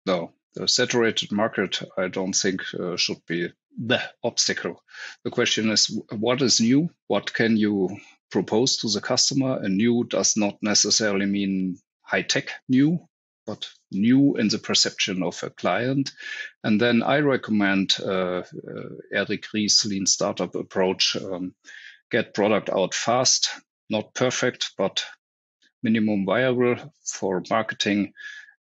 No, the saturated market, I don't think should be the obstacle. The question is, what is new? What can you propose to the customer? And new does not necessarily mean high-tech new, but new in the perception of a client. And then I recommend Eric Ries' lean startup approach. Get product out fast, not perfect, but minimum viable for marketing,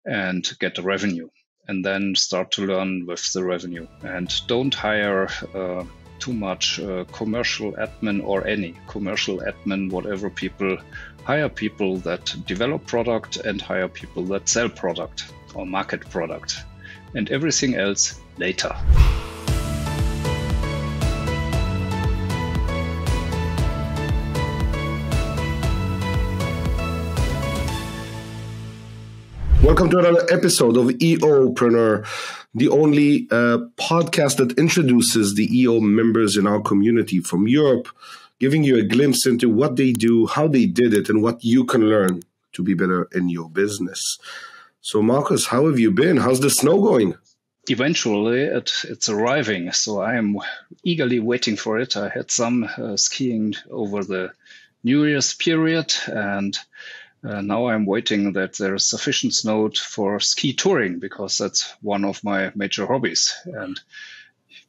and get the revenue, and then start to learn with the revenue. And don't hire too much commercial admin or any commercial admin, whatever people. Hire people that develop product and hire people that sell product or market product, and everything else later. Welcome to another episode of Europreneur, the only podcast that introduces the EO members in our community from Europe, giving you a glimpse into what they do, how they did it, and what you can learn to be better in your business. So, Markus, how have you been? How's the snow going? Eventually, it's arriving, so I am eagerly waiting for it. I had some skiing over the New Year's period, and now I'm waiting that there is sufficient snow for ski touring, because that's one of my major hobbies. And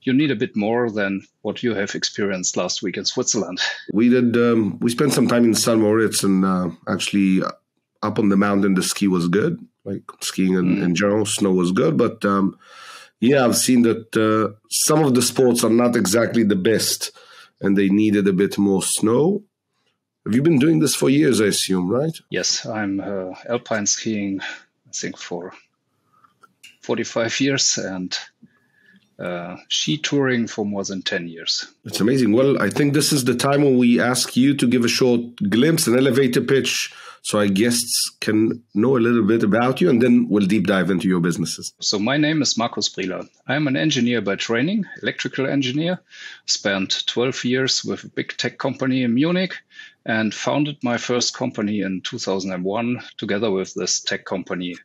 you need a bit more than what you have experienced last week in Switzerland. We spent some time in St. Moritz, and actually up on the mountain, the ski was good. Like skiing in general, snow was good. But yeah, I've seen that some of the sports are not exactly the best, and they needed a bit more snow. Have you been doing this for years, I assume, right? Yes, I'm alpine skiing, I think, for 45 years, and ski touring for more than 10 years. It's amazing. Well, I think this is the time when we ask you to give a short glimpse, an elevator pitch, so our guests can know a little bit about you, and then we'll deep dive into your businesses. So my name is Markus Brehler. I'm an engineer by training, electrical engineer. Spent 12 years with a big tech company in Munich, and founded my first company in 2001 together with this tech company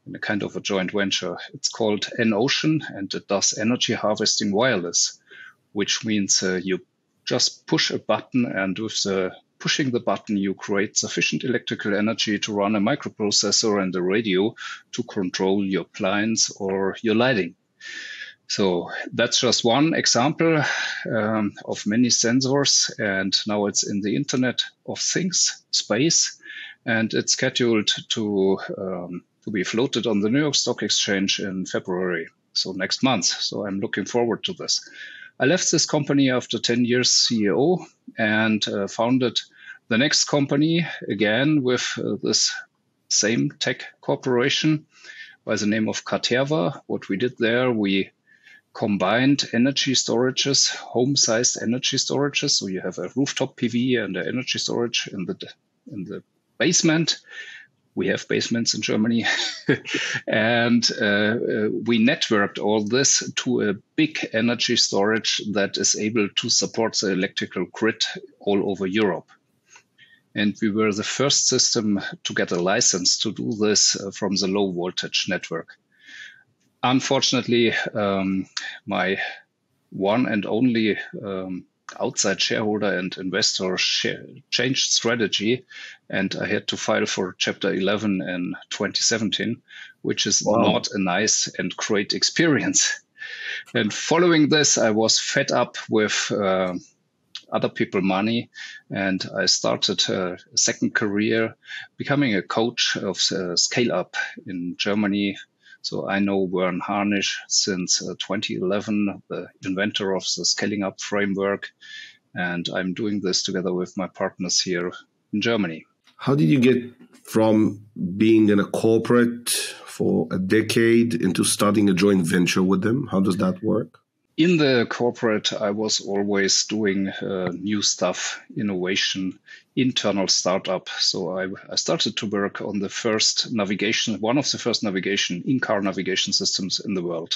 in a kind of a joint venture. It's called N-Ocean, and it does energy harvesting wireless, which means you just push a button, and with pushing the button, you create sufficient electrical energy to run a microprocessor and a radio to control your appliance or your lighting. So that's just one example of many sensors, and now it's in the Internet of Things space, and it's scheduled to be floated on the New York Stock Exchange in February, so next month. So I'm looking forward to this. I left this company after 10 years CEO and founded the next company again with this same tech corporation by the name of Caterva. What we did there, we combined energy storages, home-sized energy storages. So you have a rooftop PV and an energy storage in the basement. We have basements in Germany. And we networked all this to a big energy storage that is able to support the electrical grid all over Europe. And we were the first system to get a license to do this from the low voltage network. Unfortunately, my one and only outside shareholder and investor changed strategy, and I had to file for Chapter 11 in 2017, which is not a nice and great experience. And following this, I was fed up with other people money, and I started a second career becoming a coach of Scaleup in Germany. So I know Werner Harnisch since 2011, the inventor of the scaling up framework. And I'm doing this together with my partners here in Germany. How did you get from being in a corporate for a decade into starting a joint venture with them? How does that work? In the corporate, I was always doing new stuff, innovation, internal startup. So I started to work on the first navigation, one of the first in-car navigation systems in the world,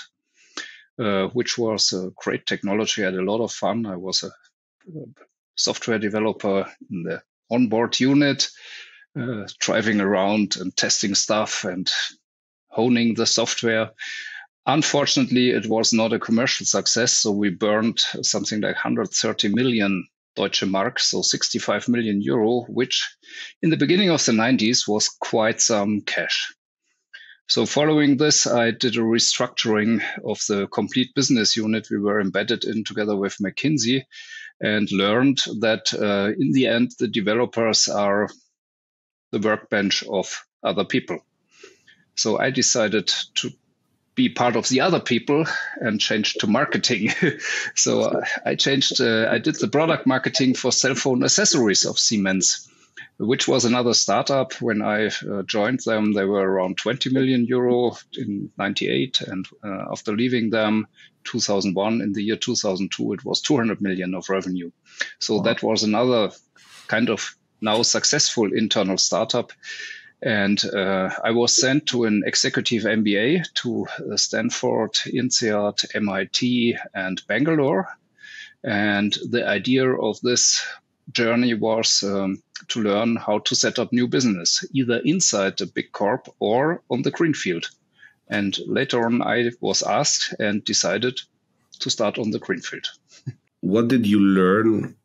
which was a great technology. I had a lot of fun. I was a software developer in the onboard unit, driving around and testing stuff and honing the software. Unfortunately, it was not a commercial success, so we burned something like 130 million Deutsche Mark, so 65 million euro, which in the beginning of the 90s was quite some cash. So following this, I did a restructuring of the complete business unit we were embedded in together with McKinsey, and learned that in the end, the developers are the workbench of other people. So I decided to be part of the other people and changed to marketing. So I changed, I did the product marketing for cell phone accessories of Siemens, which was another startup. When I joined them, they were around 20 million euro in 98. And after leaving them, 2001, in the year 2002, it was 200 million of revenue. So that was another kind of now successful internal startup. And I was sent to an executive MBA to Stanford, INSEAD, MIT, and Bangalore. And the idea of this journey was to learn how to set up new business, either inside the big corp or on the greenfield. And later on, I was asked and decided to start on the greenfield. What did you learn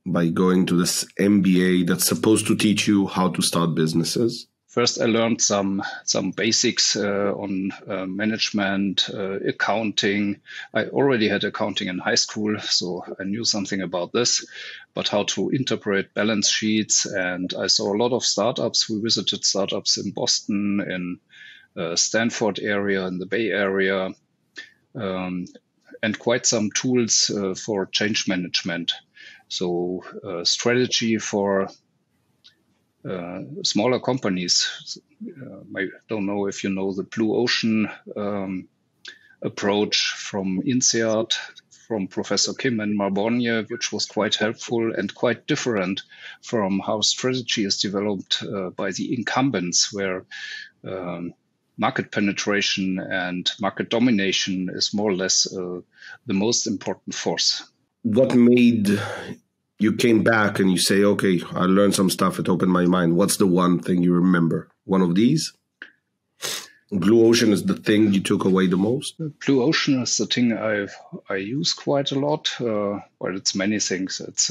by going to this MBA that's supposed to teach you how to start businesses? First, I learned some basics on management, accounting. I already had accounting in high school, so I knew something about this, but how to interpret balance sheets. And I saw a lot of startups. We visited startups in Boston, in Stanford area, in the Bay Area, and quite some tools for change management. So strategy for smaller companies. I don't know if you know the Blue Ocean approach from INSEAD, from Professor Kim and Marbonnier, which was quite helpful and quite different from how strategy is developed by the incumbents, where market penetration and market domination is more or less the most important force. What made you came back and you say, okay, I learned some stuff, it opened my mind. What's the one thing you remember? One of these? Blue Ocean is the thing you took away the most? Blue Ocean is the thing I use quite a lot. Well, it's many things. It's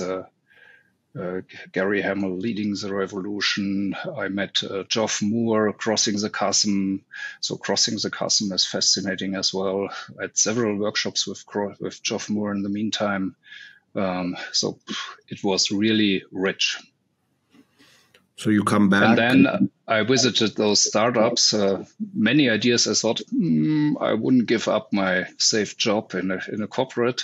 Gary Hamel leading the revolution. I met Geoff Moore, Crossing the Chasm. So Crossing the Chasm is fascinating as well. I had several workshops with Geoff Moore in the meantime. So it was really rich. So you come back. And then I visited those startups. Many ideas. I thought, I wouldn't give up my safe job in a corporate.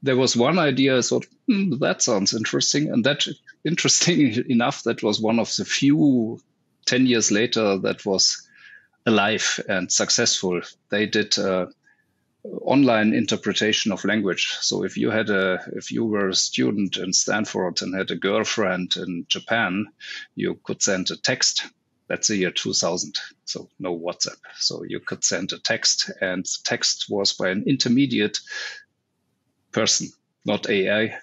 There was one idea I thought, that sounds interesting. And that, interesting enough, that was one of the few 10 years later that was alive and successful. They did online interpretation of language. So if you were a student in Stanford and had a girlfriend in Japan, you could send a text. That's the year 2000. So no WhatsApp. So you could send a text, and the text was by an intermediate person, not AI,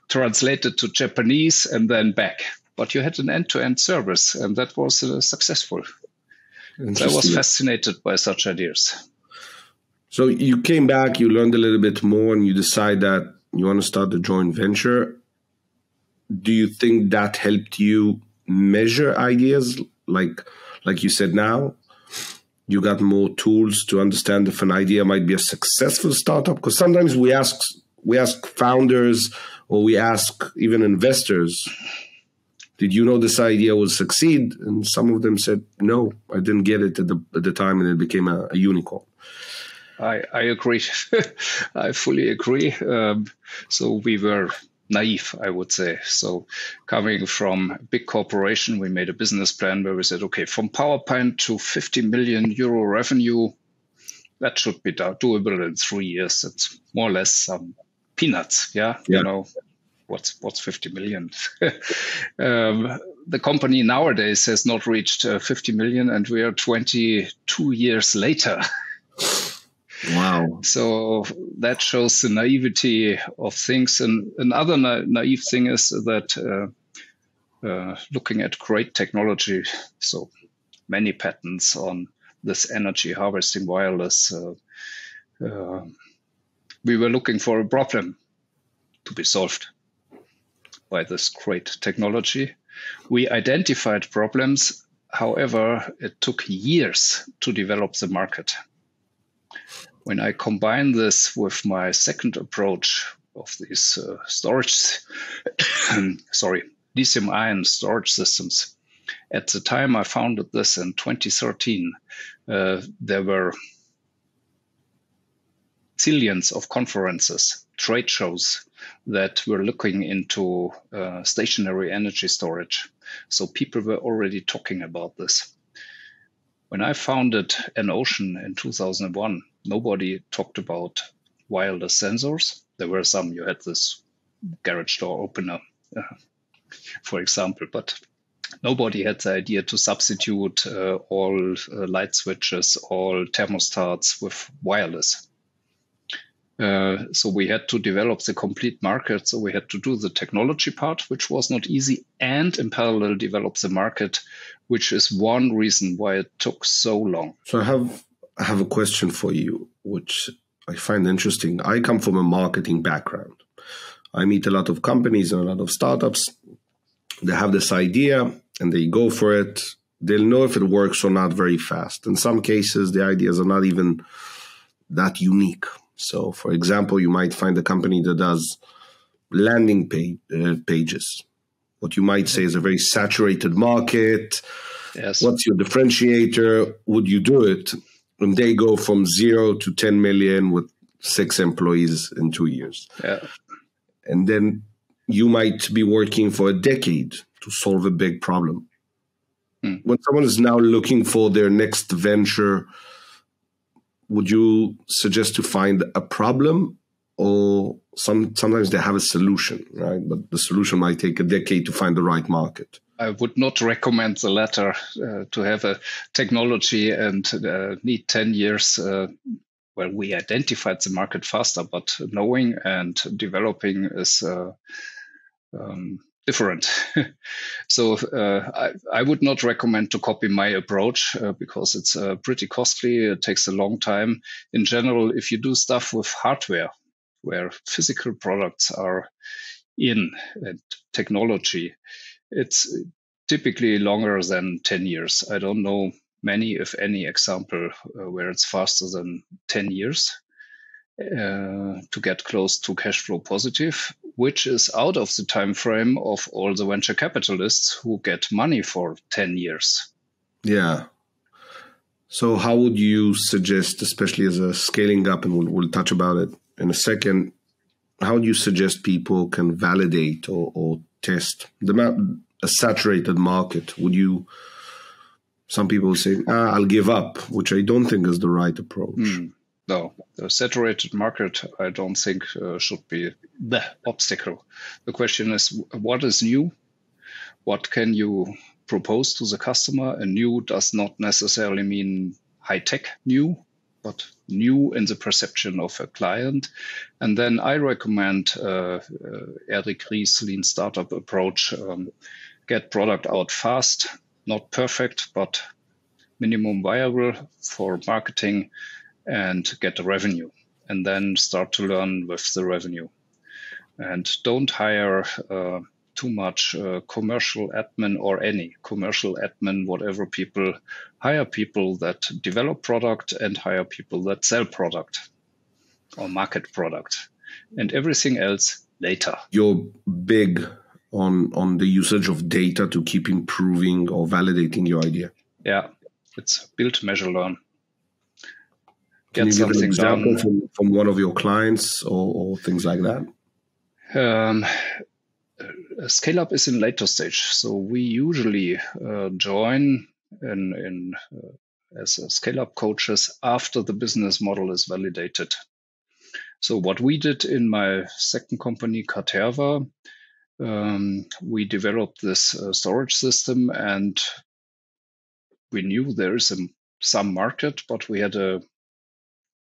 translated to Japanese and then back. But you had an end-to-end service, and that was successful. So I was fascinated by such ideas. So you came back, you learned a little bit more, and you decide that you want to start a joint venture. Do you think that helped you measure ideas? Like you said now, you got more tools to understand if an idea might be a successful startup? Because sometimes we ask founders, or we ask even investors, did you know this idea will succeed? And some of them said, no, I didn't get it at the time, and it became a unicorn. I agree. I fully agree. So we were naive, I would say. So coming from a big corporation, we made a business plan where we said, okay, from PowerPoint to 50 million euro revenue, that should be doable in 3 years. It's more or less some peanuts. Yeah. You know, what's 50 million? The company nowadays has not reached 50 million, and we are 22 years later. Wow. So that shows the naivety of things. And another naive thing is that looking at great technology, so many patents on this energy harvesting wireless. We were looking for a problem to be solved by this great technology. We identified problems. However, it took years to develop the market. When I combine this with my second approach of these lithium-ion storage systems, at the time I founded this in 2013, there were zillions of conferences, trade shows that were looking into stationary energy storage. So people were already talking about this. When I founded EnOcean in 2001, nobody talked about wireless sensors. There were some. You had this garage door opener, for example, but nobody had the idea to substitute all light switches, all thermostats with wireless. So we had to develop the complete market. So we had to do the technology part, which was not easy, and in parallel develop the market, which is one reason why it took so long. So I have a question for you, which I find interesting. I come from a marketing background. I meet a lot of companies and a lot of startups. They have this idea and they go for it. They'll know if it works or not very fast. In some cases, the ideas are not even that unique. So, for example, you might find a company that does landing pages. What you might say is a very saturated market. Yes. What's your differentiator? Would you do it? And they go from 0 to 10 million with 6 employees in 2 years. Yeah. And then you might be working for a decade to solve a big problem. When someone is now looking for their next venture, would you suggest to find a problem, or sometimes they have a solution, right? But the solution might take a decade to find the right market. I would not recommend the latter, to have a technology and need 10 years. Well, we identified the market faster, but knowing and developing is different. So I would not recommend to copy my approach because it's pretty costly. It takes a long time. In general, if you do stuff with hardware, where physical products are in and technology, it's typically longer than 10 years. I don't know many, if any, example where it's faster than 10 years to get close to cash flow positive, which is out of the time frame of all the venture capitalists who get money for 10 years. Yeah. So how would you suggest, especially as a scaling up, and we'll touch about it in a second, how would you suggest people can validate or test a saturated market? Would you, some people say, I'll give up, which I don't think is the right approach. No, the saturated market, I don't think should be the obstacle. The question is, what is new? What can you propose to the customer? And new does not necessarily mean high-tech new, but new in the perception of a client. And then I recommend Eric Ries's lean startup approach. Get product out fast, not perfect, but minimum viable for marketing, and get the revenue, and then start to learn with the revenue. And don't hire too much commercial admin or any commercial admin, whatever people. Hire people that develop product and hire people that sell product or market product, and everything else later. You're big on the usage of data to keep improving or validating your idea. Yeah, it's build, measure, learn. Can you give an example from one of your clients or things like that? Scaleup is in later stage, so we usually join as Scaleup coaches after the business model is validated. So what we did in my second company, Caterva, we developed this storage system, and we knew there is some market, but we had a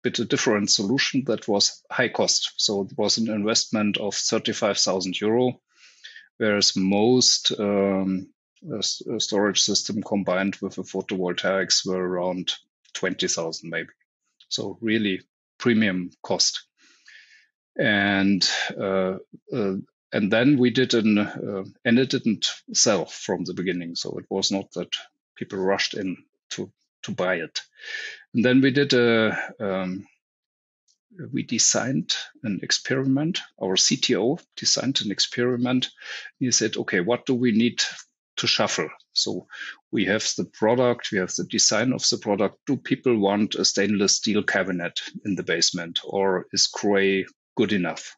different solution that was high cost. So it was an investment of 35,000 euro, whereas most storage system combined with the photovoltaics were around 20,000 maybe. So really premium cost. And then we did and it didn't sell from the beginning. So it was not that people rushed in to buy it. And then we did we designed an experiment. Our CTO designed an experiment. He said, okay, what do we need to shuffle? So we have the product, we have the design of the product. Do people want a stainless steel cabinet in the basement, or is gray good enough?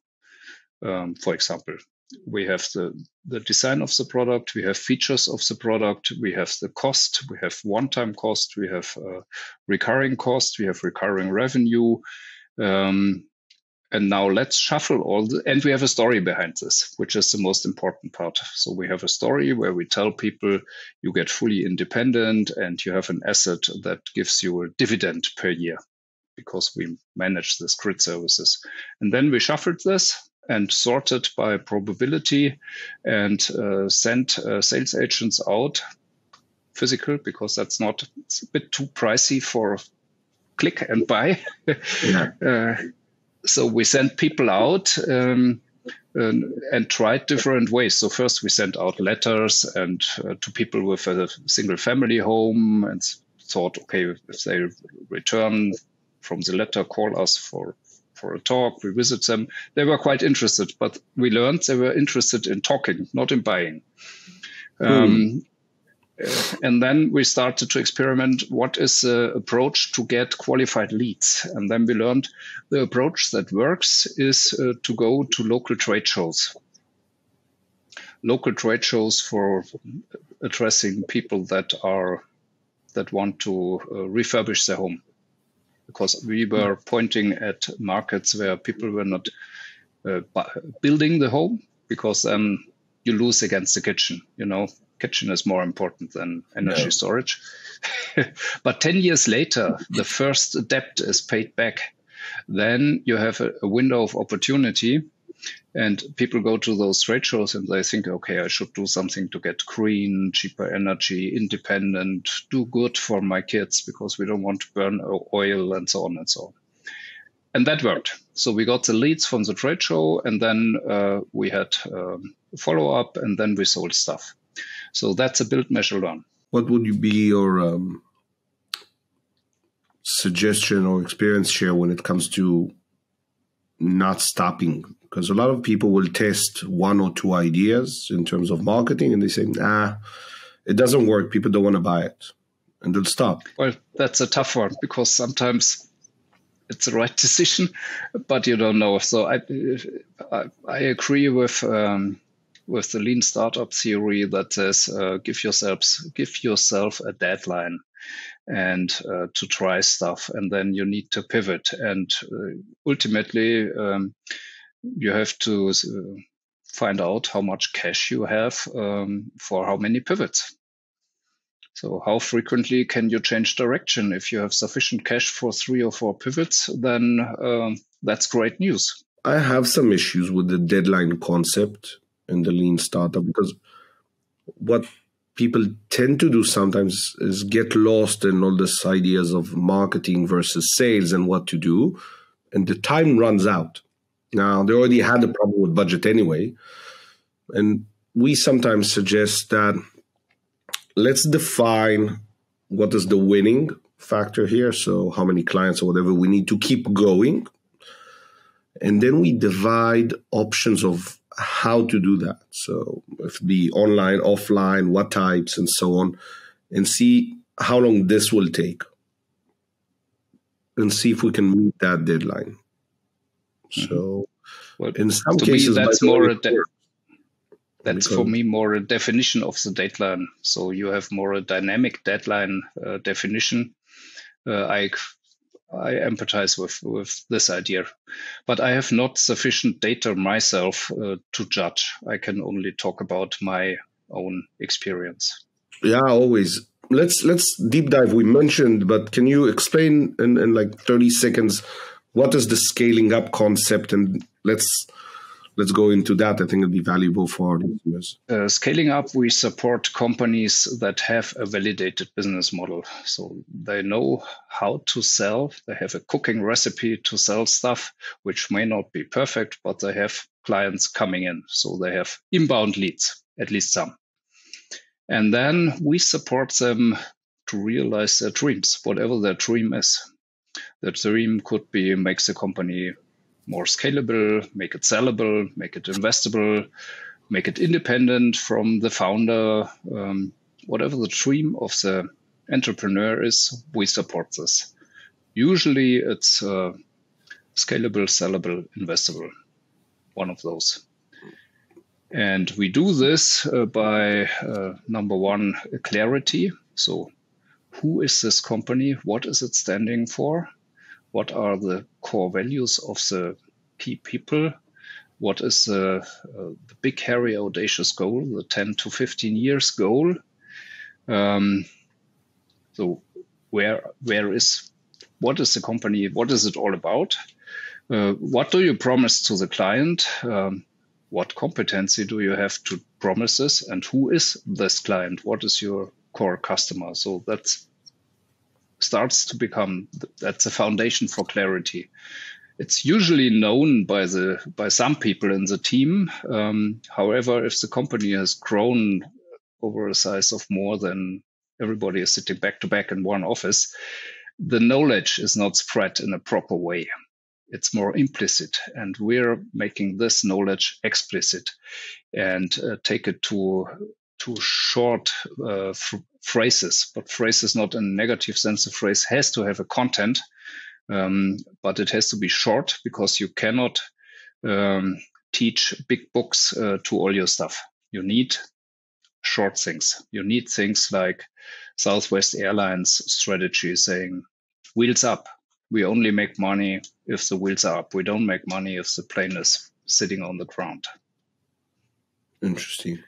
For example, we have the design of the product, we have features of the product, we have the cost, we have one-time cost, we have recurring cost, we have recurring revenue. And now let's shuffle and we have a story behind this, which is the most important part. So we have a story where we tell people you get fully independent and you have an asset that gives you a dividend per year because we manage this grid services. And then we shuffled this and sorted by probability and sent sales agents out physical, because it's a bit too pricey for click and buy. Yeah. So we sent people out and tried different ways. So first we sent out letters and to people with a single family home and thought, okay, if they return from the letter, call us for a talk, we visit them. They were quite interested, but we learned they were interested in talking, not in buying. And then we started to experiment what is the approach to get qualified leads. And then we learned the approach that works is to go to local trade shows. Local trade shows for addressing people that want to refurbish their home. Because we were pointing at markets where people were not building the home, because then you lose against the kitchen, Kitchen is more important than energy storage. But 10 years later, the first debt is paid back. Then you have a window of opportunity, and people go to those trade shows and they think, okay, I should do something to get green, cheaper energy, independent, do good for my kids because we don't want to burn oil and so on and so on. And that worked. So we got the leads from the trade show, and then we had follow-up, and then we sold stuff. So that's a build, measure, learn. What would be your suggestion or experience share when it comes to not stopping? Because a lot of people will test one or two ideas in terms of marketing and they say, it doesn't work. People don't want to buy it. And they'll stop. Well, that's a tough one because sometimes it's the right decision, but you don't know. So I agree with the lean startup theory that says give yourself a deadline and to try stuff, and then you need to pivot. And ultimately, you have to find out how much cash you have for how many pivots. So how frequently can you change direction? If you have sufficient cash for 3 or 4 pivots, then that's great news. I have some issues with the deadline concept in the lean startup, because what people tend to do sometimes is get lost in all these ideas of marketing versus sales and what to do, and the time runs out. Now, they already had a problem with budget anyway, and we sometimes suggest that let's define what is the winning factor here, so how many clients or whatever we need to keep going, and then we divide options of how to do that. So if it be online, offline, what types, and so on, and see how long this will take, and see if we can meet that deadline. So in some cases, that's for me more a definition of the deadline. So you have more a dynamic deadline definition. I empathize with this idea, but I have not sufficient data myself to judge. I can only talk about my own experience. Yeah, always. Let's deep dive. We mentioned, but can you explain in like 30 seconds what is the scaling up concept? And let's let's go into that. I think it'll be valuable for our listeners. Scaling up, we support companies that have a validated business model. So they know how to sell. They have a cooking recipe to sell stuff, which may not be perfect, but they have clients coming in. So they have inbound leads, at least some. And then we support them to realize their dreams, whatever their dream is. The dream could be make the company more scalable, make it sellable, make it investable, make it independent from the founder. Whatever the dream of the entrepreneur is, we support this. Usually it's scalable, sellable, investable, one of those. And we do this by number one, clarity. So who is this company? What is it standing for? What are the core values of the key people? What is the big, hairy, audacious goal, the 10 to 15 years goal? So what is the company? What is it all about? What do you promise to the client? What competency do you have to promise this? And who is this client? What is your core customer? So that's starts to become, that's a foundation for clarity. It's usually known by some people in the team. However, if the company has grown over a size of more than everybody is sitting back to back in one office, the knowledge is not spread in a proper way. It's more implicit, and we're making this knowledge explicit and take it to short phrases, but phrases not in a negative sense. The phrase has to have a content, but it has to be short, because you cannot teach big books to all your stuff. You need short things. You need things like Southwest Airlines strategy saying, wheels up. We only make money if the wheels are up. We don't make money if the plane is sitting on the ground. Interesting.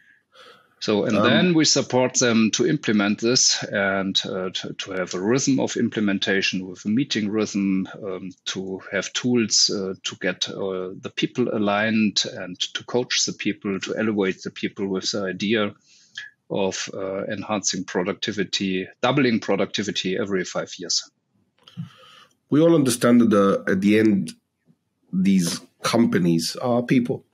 So, and then we support them to implement this and to have a rhythm of implementation with a meeting rhythm, to have tools to get the people aligned and to coach the people, to elevate the people with the idea of enhancing productivity, doubling productivity every 5 years. We all understand that at the end, these companies are people.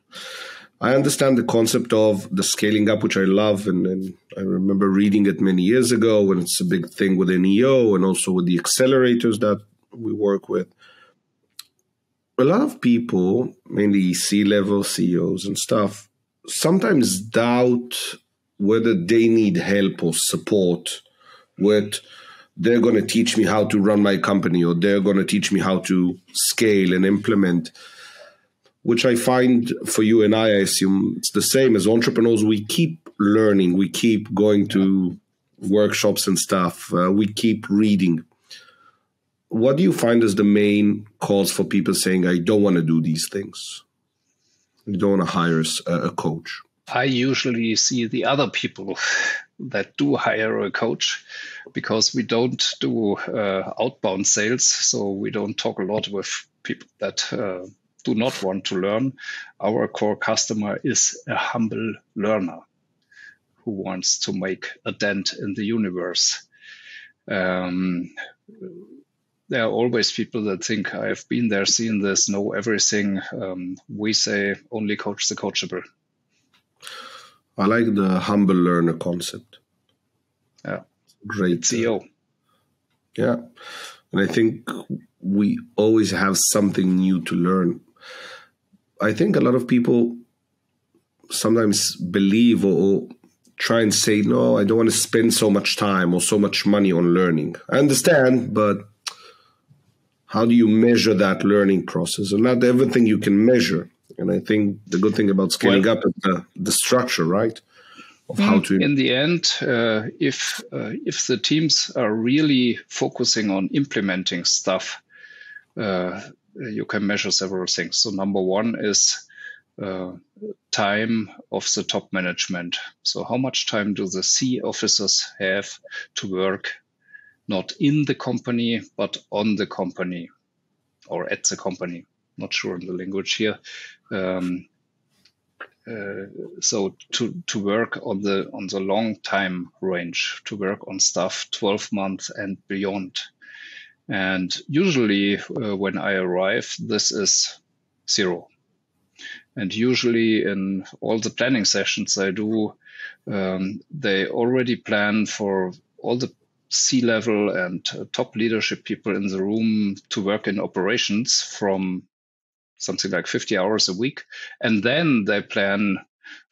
I understand the concept of the scaling up, which I love, and I remember reading it many years ago when it's a big thing within EO and also with the accelerators that we work with. A lot of people, mainly C-level CEOs and stuff, sometimes doubt whether they need help or support with they're going to teach me how to run my company, or they're going to teach me how to scale and implement, which I find for you and I assume it's the same as entrepreneurs. We keep learning. We keep going to workshops and stuff. We keep reading. What do you find as the main cause for people saying, I don't want to do these things? I don't want to hire a coach. I usually see the other people that do hire a coach, because we don't do outbound sales. So we don't talk a lot with people that do not want to learn. Our core customer is a humble learner who wants to make a dent in the universe. There are always people that think, I've been there, seen this, know everything. We say only coach the coachable. I like the humble learner concept. Yeah. Great. CEO. Yeah. And I think we always have something new to learn. I think a lot of people sometimes believe or try and say, no, I don't want to spend so much time or so much money on learning. I understand, but how do you measure that learning process? And not everything you can measure. And I think the good thing about scaling up is the structure, right? Of how to. In the end, if the teams are really focusing on implementing stuff, you can measure several things. So number one is time of the top management. So how much time do the C officers have to work, not in the company, but on the company or at the company? Not sure in the language here. so to work on the long time range, to work on stuff 12 months and beyond. And usually when I arrive, this is 0. And usually in all the planning sessions I do, they already plan for all the C-level and top leadership people in the room to work in operations from something like 50 hours a week. And then they plan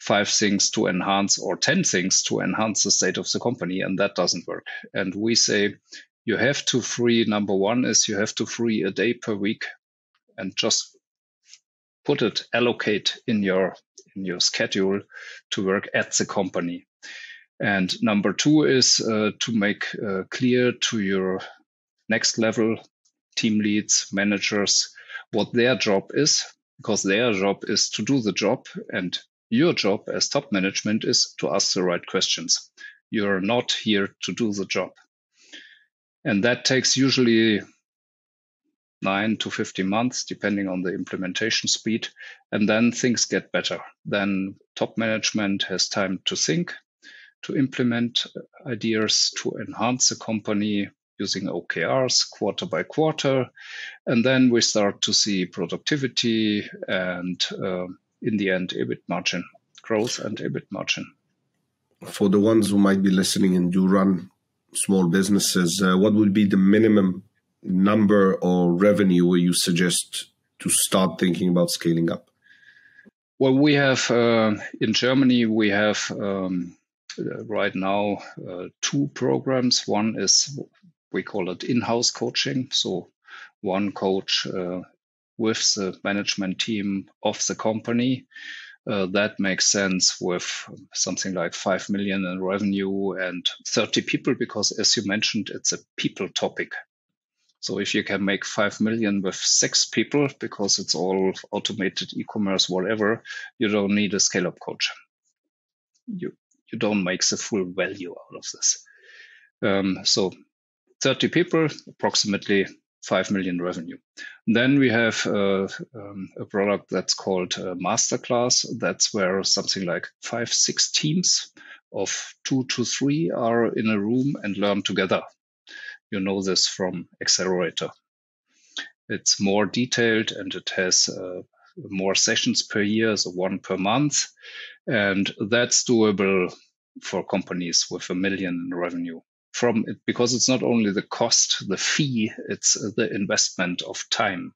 5 things to enhance or 10 things to enhance the state of the company. And that doesn't work. And we say you have to free, number one is you have to free a day per week and just allocate in your schedule to work at the company. And number two is to make clear to your next level team leads, managers, what their job is, because their job is to do the job, and your job as top management is to ask the right questions. You're not here to do the job. And that takes usually 9 to 15 months, depending on the implementation speed. And then things get better. Then top management has time to think, to implement ideas, to enhance the company using OKRs quarter by quarter. And then we start to see productivity and in the end, EBIT margin, growth and EBIT margin. For the ones who might be listening and do run small businesses, what would be the minimum number or revenue where you suggest to start thinking about scaling up? Well, we have in Germany, we have right now 2 programs. One is, we call it in-house coaching. So one coach with the management team of the company. That makes sense with something like 5 million in revenue and 30 people, because as you mentioned, it's a people topic. So if you can make 5 million with 6 people, because it's all automated e-commerce, whatever, you don't need a Scaleup coach. You don't make the full value out of this. So 30 people, approximately 5 million revenue. Then we have a product that's called Masterclass. That's where something like 5-6 teams of 2 to 3 are in a room and learn together. You know this from Accelerator. It's more detailed and it has more sessions per year, so 1 per month. And that's doable for companies with 1 million in revenue. From it, because it's not only the cost, the fee, it's the investment of time.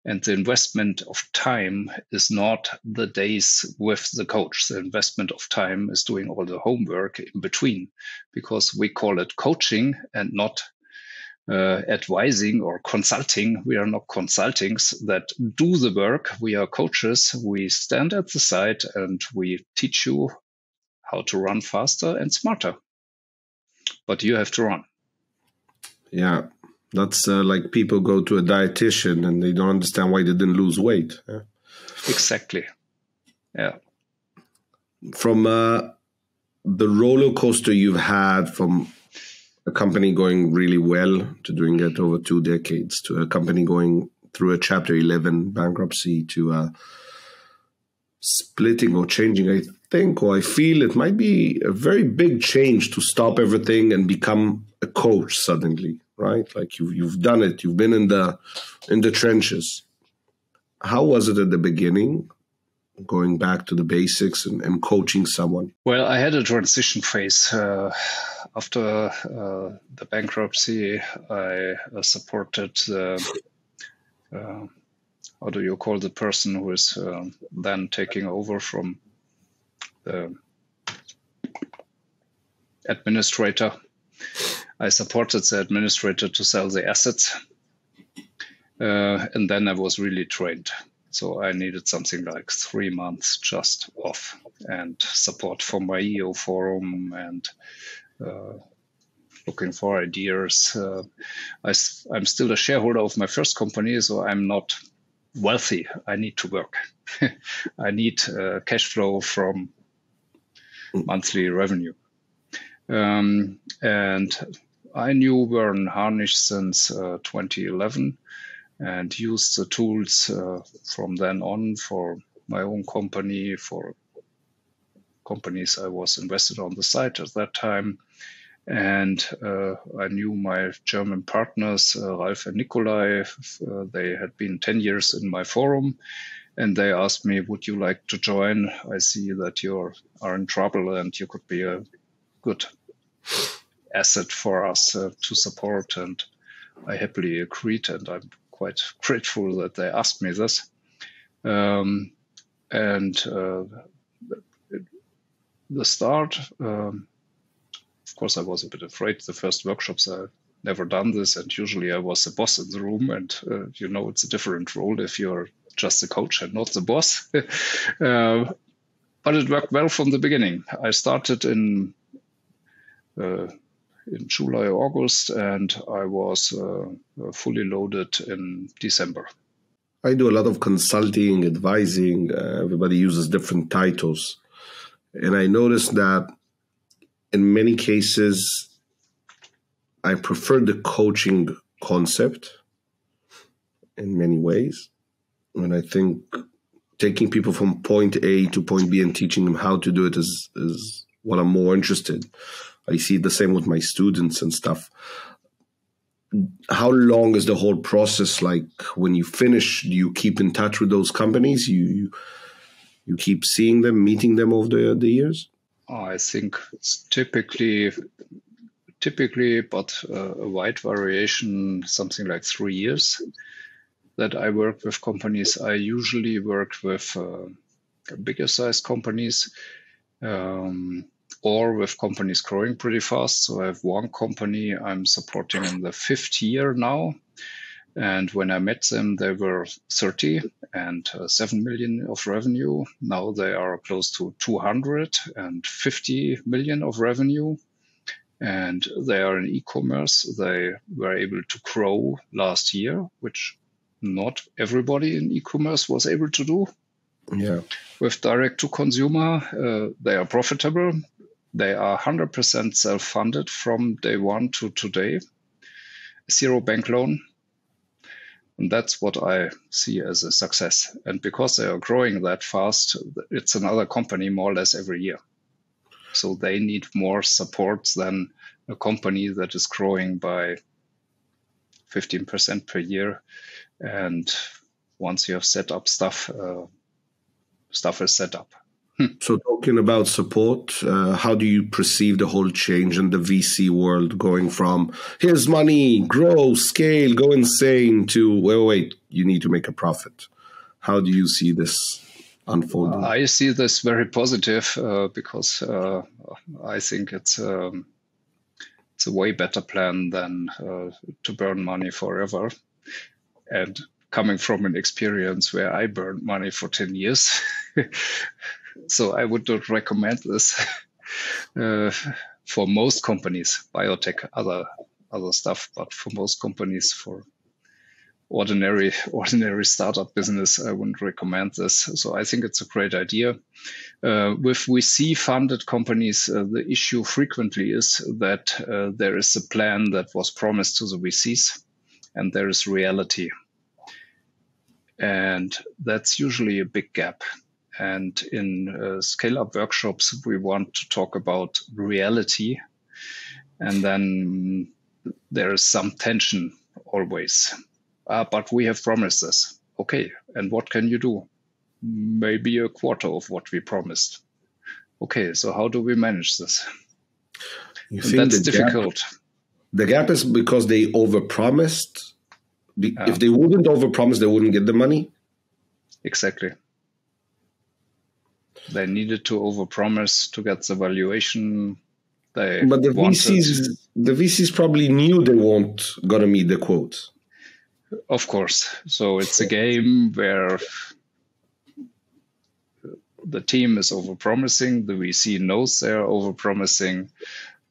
And the investment of time is not the days with the coach. The investment of time is doing all the homework in between, because we call it coaching and not advising or consulting. We are not consultings that do the work. We are coaches. We stand at the side and we teach you how to run faster and smarter. But you have to run. Yeah, that's like people go to a dietitian and they don't understand why they didn't lose weight. Yeah. Exactly. Yeah. From the roller coaster you've had from a company going really well to doing it over 2 decades, to a company going through a Chapter 11 bankruptcy, to splitting or changing, I think, or I feel it might be a very big change to stop everything and become a coach suddenly, right? Like you've done it, you've been in the trenches. How was it at the beginning, going back to the basics and coaching someone? Well, I had a transition phase. After the bankruptcy, I supported how do you call the person who is then taking over from the administrator? I supported the administrator to sell the assets. And then I was really trained. So I needed something like 3 months just off and support from my EO forum and looking for ideas. I'm still a shareholder of my first company, so I'm not wealthy. I need to work. I need cash flow from monthly revenue. And I knew Wern Harnisch since 2011 and used the tools from then on for my own company for companies I was invested on the side at that time. And I knew my German partners, Ralf and Nikolai. They had been 10 years in my forum, and they asked me, would you like to join? I see that you are in trouble and you could be a good asset for us to support. And I happily agreed, and I'm quite grateful that they asked me this. The start, of course, I was a bit afraid. The first workshops, I've never done this, and usually I was the boss in the room, and it's a different role if you're just a coach and not the boss. But it worked well from the beginning. I started in July, August, and I was fully loaded in December. I do a lot of consulting, advising. Everybody uses different titles. And I noticed that in many cases, I prefer the coaching concept in many ways. And I think taking people from point A to point B and teaching them how to do it is what I'm more interested. I see the same with my students and stuff. How long is the whole process like? When you finish, do you keep in touch with those companies? You keep seeing them, meeting them over the years? I think it's typically, but a wide variation, something like 3 years that I work with companies. I usually work with bigger size companies or with companies growing pretty fast. So I have one company I'm supporting in the 5th year now. And when I met them, they were 30 and 7 million of revenue. Now they are close to 250 million of revenue. And they are in e-commerce. They were able to grow last year, which not everybody in e-commerce was able to do. Yeah. With direct to consumer, they are profitable. They are 100% self-funded from day one to today. 0 bank loan. And that's what I see as a success. And because they are growing that fast, it's another company more or less every year. So they need more support than a company that is growing by 15% per year. And once you have set up stuff, stuff is set up. So talking about support, how do you perceive the whole change in the VC world going from here's money, grow, scale, go insane to, wait, you need to make a profit? How do you see this unfolding? I see this very positive because I think it's a way better plan than to burn money forever. And coming from an experience where I burned money for 10 years, so I would not recommend this for most companies, biotech, other stuff, but for most companies, for ordinary startup business, I wouldn't recommend this. So I think it's a great idea. With VC-funded companies, the issue frequently is that there is a plan that was promised to the VCs, and there is reality. And that's usually a big gap. And in scale-up workshops, we want to talk about reality. And then there is some tension always. But we have promised this. Okay, and what can you do? Maybe a quarter of what we promised. Okay, so how do we manage this? You think that's difficult. The gap is because they overpromised? If they wouldn't overpromise, they wouldn't get the money? Exactly. They needed to overpromise to get the valuation they But the wanted. VCs probably knew they weren't going to meet the quote. Of course. So it's a game where the team is overpromising, the VC knows they're overpromising,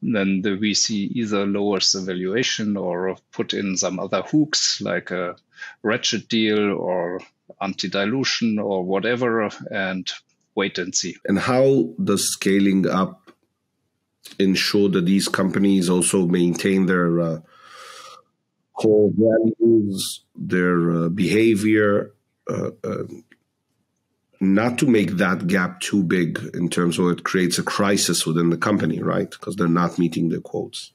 then the VC either lowers the valuation or put in some other hooks like a ratchet deal or anti-dilution or whatever, and wait and see. And how does scaling up ensure that these companies also maintain their core values, their behavior? not to make that gap too big in terms of it creates a crisis within the company, right? Because they're not meeting their quotas.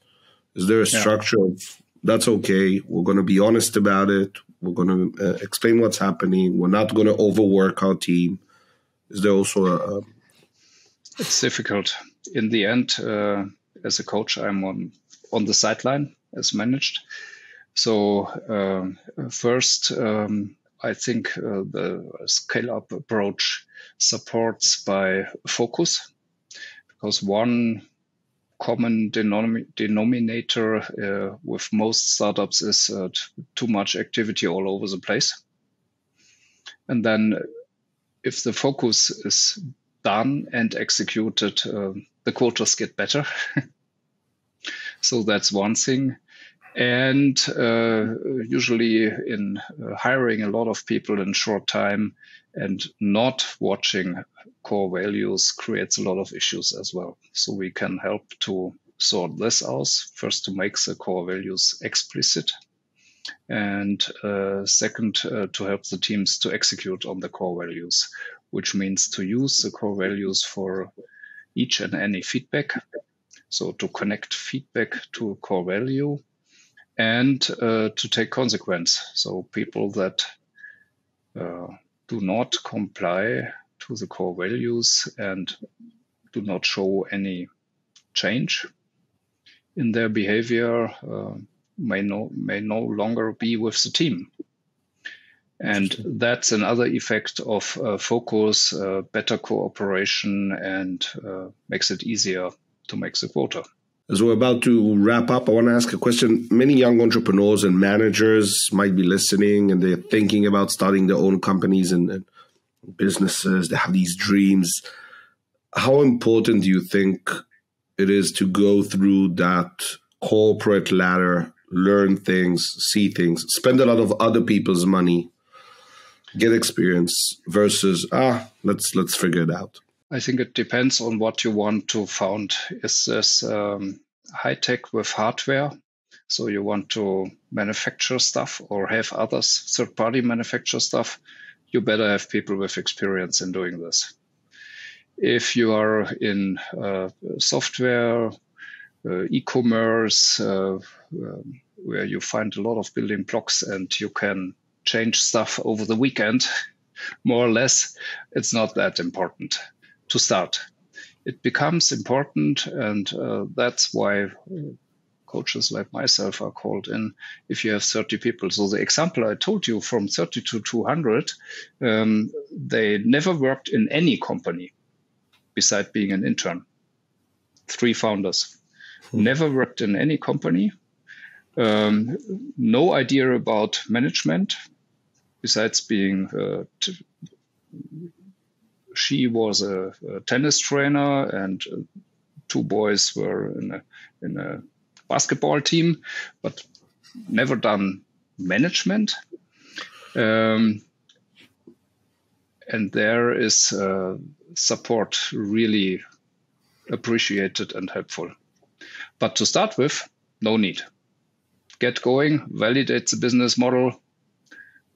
Is there a structure of that's okay, we're going to be honest about it, we're going to explain what's happening, we're not going to overwork our team? Is there also a... It's difficult. In the end, as a coach, I'm on the sideline as managed. So first, I think the scale-up approach supports by focus, because one common denominator with most startups is too much activity all over the place. And then if the focus is done and executed, the quotas get better. So that's one thing. And usually in hiring a lot of people in short time and not watching core values creates a lot of issues as well. So we can help to sort this out. First, to make the core values explicit. And second, to help the teams to execute on the core values, which means to use the core values for each and any feedback. So to connect feedback to a core value and to take consequence. So people that do not comply to the core values and do not show any change in their behavior may no longer be with the team. And that's another effect of focus, better cooperation, and makes it easier to make the quota. As we're about to wrap up, I want to ask a question. Many young entrepreneurs and managers might be listening and they're thinking about starting their own companies and businesses. They have these dreams. How important do you think it is to go through that corporate ladder, learn things, see things, spend a lot of other people's money, get experience versus, let's figure it out? I think it depends on what you want to found. Is this high tech with hardware? So you want to manufacture stuff or have others, third party manufacture stuff? You better have people with experience in doing this. If you are in software, e-commerce, where you find a lot of building blocks and you can change stuff over the weekend, more or less, it's not that important to start. It becomes important, and that's why coaches like myself are called in if you have 30 people. So the example I told you from 30 to 200, they never worked in any company besides being an intern. 3 founders. Never worked in any company. No idea about management besides being she was a tennis trainer and 2 boys were in a basketball team, but never done management. And there is support really appreciated and helpful. But to start with, no need. Get going, validate the business model,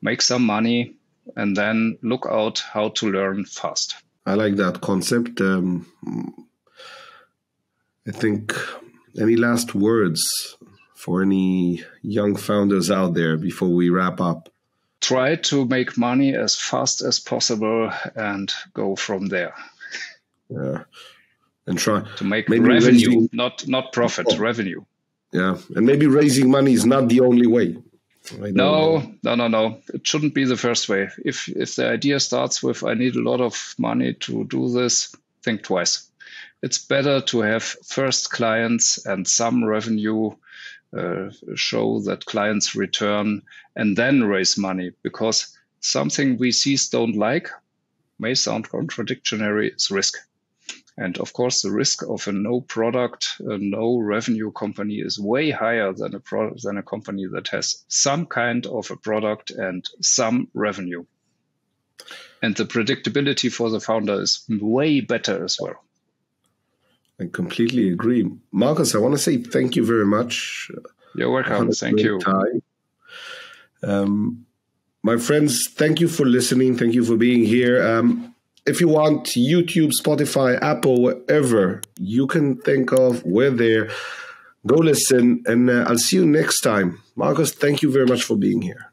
make some money, and then look out how to learn fast. I like that concept. I think, any last words for any young founders out there before we wrap up? Try to make money as fast as possible and go from there. Yeah, and try to make revenue, not profit, revenue. Yeah, and maybe raising money is not the only way. No. It shouldn't be the first way. If the idea starts with, I need a lot of money to do this, think twice. It's better to have first clients and some revenue, show that clients return, and then raise money, because something VCs don't like, may sound contradictory, is risk. And of course, the risk of a no product, a no revenue company is way higher than a company that has some kind of a product and some revenue. And the predictability for the founder is way better as well. I completely agree. Markus, I want to say thank you very much. You're welcome. Thank you. My friends, thank you for listening. Thank you for being here. if you want, YouTube, Spotify, Apple, wherever you can think of, we're there. Go listen, and I'll see you next time. Markus, thank you very much for being here.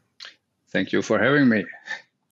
Thank you for having me.